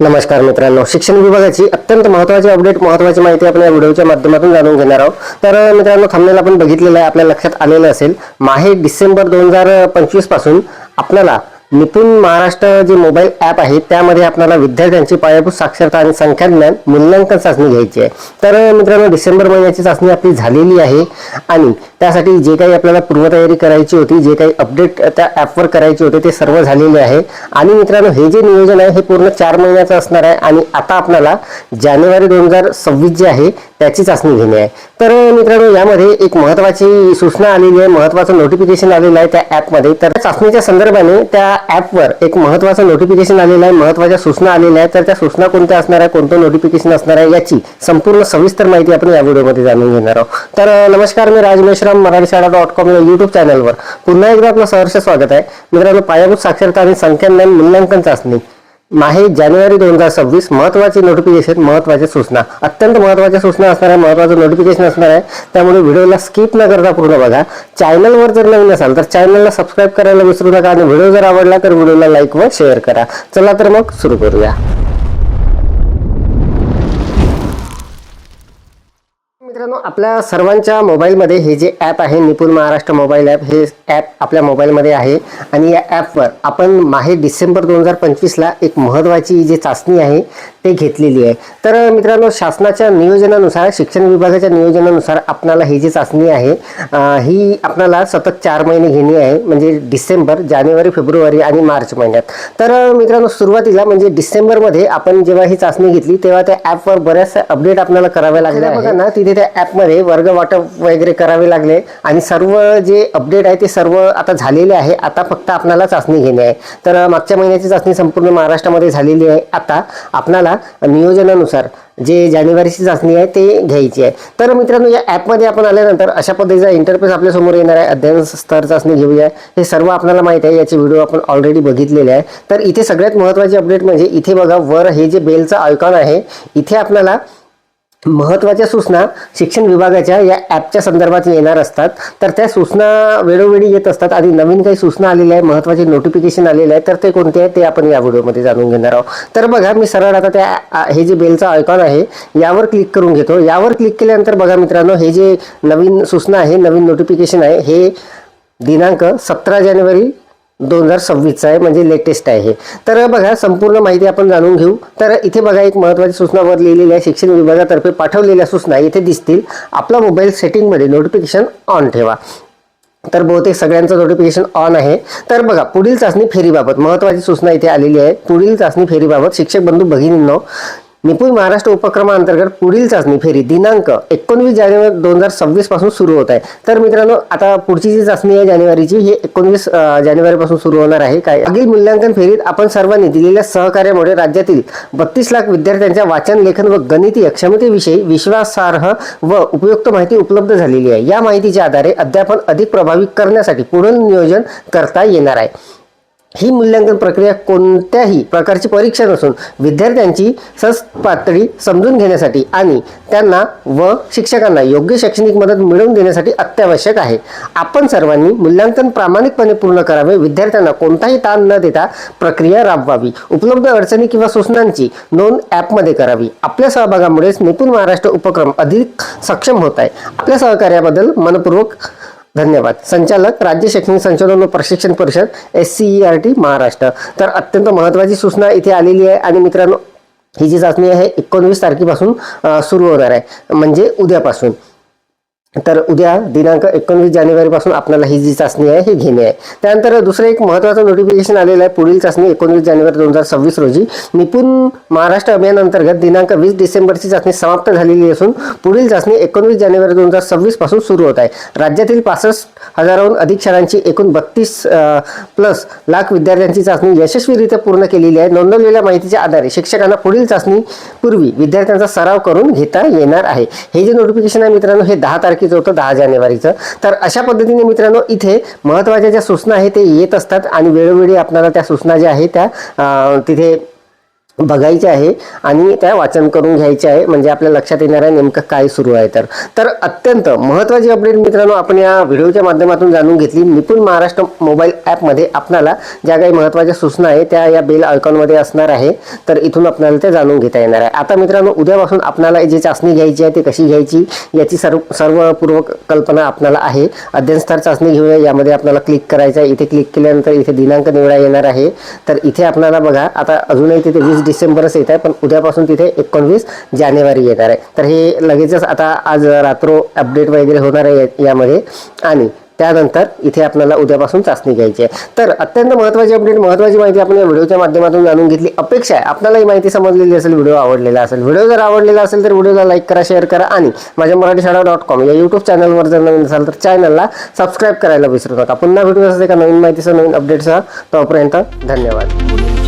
नमस्कार मित्रांनो, शिक्षण विभागाची अत्यंत महत्त्वाची अपडेट, महत्त्वाची माहिती आपण या व्हिडिओच्या माध्यमातून जाणून घेणार आहोत। तर मित्रांनो, थंबनेल आपण बघितलेलं आहे, आपल्या लक्षात आलेलं असेल, माहे डिसेंबर 2025 पासून आपल्याला निपुण महाराष्ट्र जे मोबाईल ॲप आहे त्यामध्ये आपल्याला विद्यार्थ्यांची पायाभूत साक्षरता आणि संख्याज्ञान मूल्यांकन चाचणी घ्यायची आहे। तर मित्रांनो, डिसेंबर महिन्याची चाचणी आपली झालेली आहे आणि त्यासाठी जे काही आपल्याला पूर्वतयारी करायची होती, जे काही अपडेट त्या ॲपवर करायचे होते ते सर्व झालेले आहे। आणि मित्रांनो, हे जे नियोजन आहे हे पूर्ण 4 महिन्याचं असणार आहे आणि आता आपल्याला जानेवारी 2026 जे आहे त्याची चाचणी घेणे आहे। तर मित्रांनो, यामध्ये एक महत्त्वाची सूचना आलेली आहे, महत्त्वाचं नोटिफिकेशन आलेलं आहे त्या ॲपमध्ये। तर चाचणीच्या संदर्भाने त्या ॲपवर एक महत्त्वाचं नोटिफिकेशन आलेलं आहे, महत्त्वाच्या सूचना आलेल्या आहेत। तर त्या सूचना कोणत्या असणार आहे, कोणतं नोटिफिकेशन असणार आहे, याची संपूर्ण सविस्तर माहिती आपण या व्हिडिओमध्ये जाणून घेणार आहोत। तर नमस्कार, मी राज मेश्राम, मराठीशाळा.com या यूट्यूब चॅनलवर पुन्हा एकदा आपलं सहर्ष स्वागत आहे। मित्रांनो, पायाभूत साक्षरता आणि संख्याज्ञान मूल्यांकन चाचणी माहे जानेवारी 2026 महत्त्वाची नोटिफिकेशन, महत्त्वाच्या सूचना, अत्यंत महत्त्वाच्या सूचना असणार आहे, महत्त्वाचं नोटिफिकेशन असणार आहे। त्यामुळे व्हिडिओला स्किप न करता पूर्ण बघा। चॅनलवर जर नवीन असाल तर चॅनलला सबस्क्राईब करायला विसरू नका आणि व्हिडिओ जर आवडला तर व्हिडिओला लाईक व शेअर करा। चला तर मग सुरू करूया। मित्रांनो, आपल्या सर्वांच्या मोबाईलमध्ये हे जे ॲप आहे निपुण महाराष्ट्र मोबाईल ॲप, हे ॲप आपल्या मोबाईलमध्ये आहे आणि या ॲपवर आपण माहे डिसेंबर 2025 ला एक महत्त्वाची जी चाचणी आहे ते घेतलेली आहे। तर मित्रांनो, शासनाच्या नियोजनानुसार, शिक्षण विभागाच्या नियोजनानुसार आपल्याला ही जी चाचणी आहे ही आपल्याला सतत 4 महिने घेणे आहे, म्हणजे डिसेंबर, जानेवारी, फेब्रुवारी आणि मार्च महिन्यात। तर मित्रांनो, सुरुवातीला म्हणजे डिसेंबरमध्ये आपण जेव्हा ही चाचणी घेतली तेव्हा त्या ॲपवर बऱ्याचशा अपडेट आपल्याला करावे लागले बघा ना। तिथे त्या ॲपमध्ये वर्ग वाटप वगैरे करावे लागले आणि सर्व जे अपडेट आहे ते सर्व आता झालेले आहे। आता फक्त आपल्याला चाचणी घेणे आहे। तर मागच्या महिन्याची चाचणी संपूर्ण महाराष्ट्रामध्ये झालेली आहे। आता आपल्याला नियोजनानुसार जे जानेवारीची चाचणी आहे ते घ्यायची आहे। तर मित्रांनो, या ॲपमध्ये आपण आल्यानंतर अशा पद्धतीचा इंटरफेस आपल्या समोर येणार आहे। अध्ययन स्तर चाचणी घेऊया, हे सर्व आपल्याला माहिती आहे, याचे व्हिडिओ आपण ऑलरेडी बघितलेले आहे। तर इथे सगळ्यात महत्त्वाची अपडेट म्हणजे इथे बघा, वर हे जे बेलचं आयकॉन आहे, इथे आपल्याला महत्त्वाच्या सूचना शिक्षण विभागाच्या या ॲपच्या संदर्भात येणार असतात। तर त्या सूचना वेळोवेळी येत असतात आणि नवीन काही सूचना आलेल्या आहे, महत्त्वाचे नोटिफिकेशन आलेले आहे। तर ते कोणते आहे ते आपण या व्हिडिओमध्ये जाणून घेणार आहोत। तर बघा, मी सरळ आता त्या हे जे बेलचा आयकॉन आहे यावर क्लिक करून घेतो। यावर क्लिक केल्यानंतर बघा मित्रांनो, हे जे नवीन सूचना आहे, नवीन नोटिफिकेशन आहे, हे दिनांक 17 जानेवारी 2026 आहे, म्हणजे लेटेस्ट आहे। तर बघा, संपूर्ण माहिती आपण जाणून घेऊ। तर इथे बघा, एक महत्त्वाची सूचना वर लिहिलेली आहे, शिक्षण विभागातर्फे पाठवलेल्या सूचना इथे दिसतील। आपला मोबाईल सेटिंगमध्ये नोटिफिकेशन ऑन ठेवा। तर बहुतेक सगळ्यांचं नोटिफिकेशन ऑन आहे। तर बघा, पुढील चाचणी फेरीबाबत महत्त्वाची सूचना इथे आलेली आहे। पुढील चाचणी फेरीबाबत शिक्षक बंधू भगिनींनो, निपुण महाराष्ट्र उपक्रमाअंतर्गत पुढील चाचणी फेरी दिनांक 19 जानेवारी 2026 पासून सुरू होत आहे। तर मित्रांनो, आता पुढची जी चाचणी आहे जानेवारीची, ही 19 जानेवारीपासून सुरू होणार आहे। काय मागील मूल्यांकन फेरीत आपण सर्वांनी दिलेल्या सहकार्यामुळे राज्यातील 32 लाख विद्यार्थ्यांच्या वाचन, लेखन व गणितीय क्षमतेविषयी विश्वासार्ह व उपयुक्त माहिती उपलब्ध झालेली आहे। या माहितीच्या आधारे अध्यापन अधिक प्रभावी करण्यासाठी पुढील नियोजन करता येणार आहे। ही मूल्यांकन प्रक्रिया कोणत्याही प्रकारची परीक्षा नसून विद्यार्थ्यांची सहज पातळी समजून घेण्यासाठी आणि त्यांना व शिक्षकांना योग्य शैक्षणिक मदत मिळवून देण्यासाठी अत्यावश्यक आहे। आपण सर्वांनी मूल्यांकन प्रामाणिकपणे पूर्ण करावे, विद्यार्थ्यांना कोणताही ताण न देता प्रक्रिया राबवावी, उपलब्ध अडचणी किंवा सूचनांची नोंद ॲपमध्ये करावी। आपल्या सहभागामुळेच निपुण महाराष्ट्र उपक्रम अधिक सक्षम होत आहे। आपल्या सहकार्याबद्दल मनपूर्वक धन्यवाद। संचालक, राज्य शैक्षणिक संशोधन व प्रशिक्षण परिषद, SCERT महाराष्ट्र। तर अत्यंत महत्त्वाची सूचना इथे आलेली आहे आणि मित्रांनो, ही जी चाचणी आहे 19 तारखेपासून सुरू होणार आहे, म्हणजे उद्यापासून। तर उद्या दिनांक 19 जानेवारीपासून आपल्याला ही जी चाचणी आहे ही घेणे आहे। त्यानंतर दुसरं एक महत्त्वाचं नोटिफिकेशन आलेलं आहे। पुढील चाचणी 19 जानेवारी 2026 रोजी निपुण महाराष्ट्र अभियान अंतर्गत दिनांक 20 डिसेंबरची चाचणी समाप्त झालेली असून पुढील चाचणी 19 जानेवारी 2026 पासून सुरू होत आहे। राज्यातील 65,000हून अधिक शाळांची एकूण 32+ लाख विद्यार्थ्यांची चाचणी यशस्वीरित्या पूर्ण केलेली आहे। नोंदवलेल्या माहितीच्या आधारे शिक्षकांना पुढील चाचणी पूर्वी विद्यार्थ्यांचा सराव करून घेता येणार आहे। हे जे नोटिफिकेशन आहे मित्रांनो, हे 10 तारखेचं होतं, 10 जानेवारीचं। तर अशा पद्धतीने मित्रांनो, इथे महत्त्वाच्या ज्या सूचना आहेत ते येत असतात आणि वेळोवेळी आपल्याला त्या सूचना ज्या आहेत त्या तिथे बघायचे आहे आणि त्या वाचन करून घ्यायचे आहे, म्हणजे आपल्या लक्षात येणार आहे नेमकं काय सुरू आहे. तर अत्यंत महत्त्वाची अपडेट मित्रांनो आपण या व्हिडिओच्या माध्यमातून जाणून घेतली. निपुण महाराष्ट्र मोबाईल ॲपमध्ये आपल्याला ज्या काही महत्त्वाच्या सूचना आहे त्या या बेल आयकॉनमध्ये असणार आहे, तर इथून आपल्याला ते जाणून घेता येणार आहे. आता मित्रांनो उद्यापासून आपल्याला जी चाचणी घ्यायची आहे ती कशी घ्यायची याची सर्व पूर्व कल्पना आपल्याला आहे. अध्ययनस्तर चाचणी घेऊया. यामध्ये आपल्याला क्लिक करायचं आहे. इथे क्लिक केल्यानंतर इथे दिनांक निवडा येणार आहे. तर इथे आपल्याला बघा आता अजूनही तिथे 20 डिसेंबरच येत आहे, पण उद्यापासून तिथे 19 जानेवारी येणार आहे. तर हे लगेचच आता आज रात्र अपडेट वगैरे होणार आहे यामध्ये आणि त्यानंतर इथे आपल्याला उद्यापासून चाचणी घ्यायची आहे. तर अत्यंत महत्त्वाची अपडेट, महत्त्वाची माहिती आपण या व्हिडिओच्या माध्यमातून जाणून घेतली. अपेक्षा आहे आपल्याला ही माहिती समजलेली असेल, व्हिडिओ आवडलेला असेल. व्हिडिओ जर आवडलेला असेल तर व्हिडिओला लाईक करा, शेअर करा आणि माझ्या मराठीशाळा.com या यूट्यूब चॅनलवर जर नवीन असाल तर चॅनलला सबस्क्राईब करायला विसरू नका. पुन्हा भेटू असं एका नवीन माहितीसह, नवीन अपडेटसह. तोपर्यंत धन्यवाद.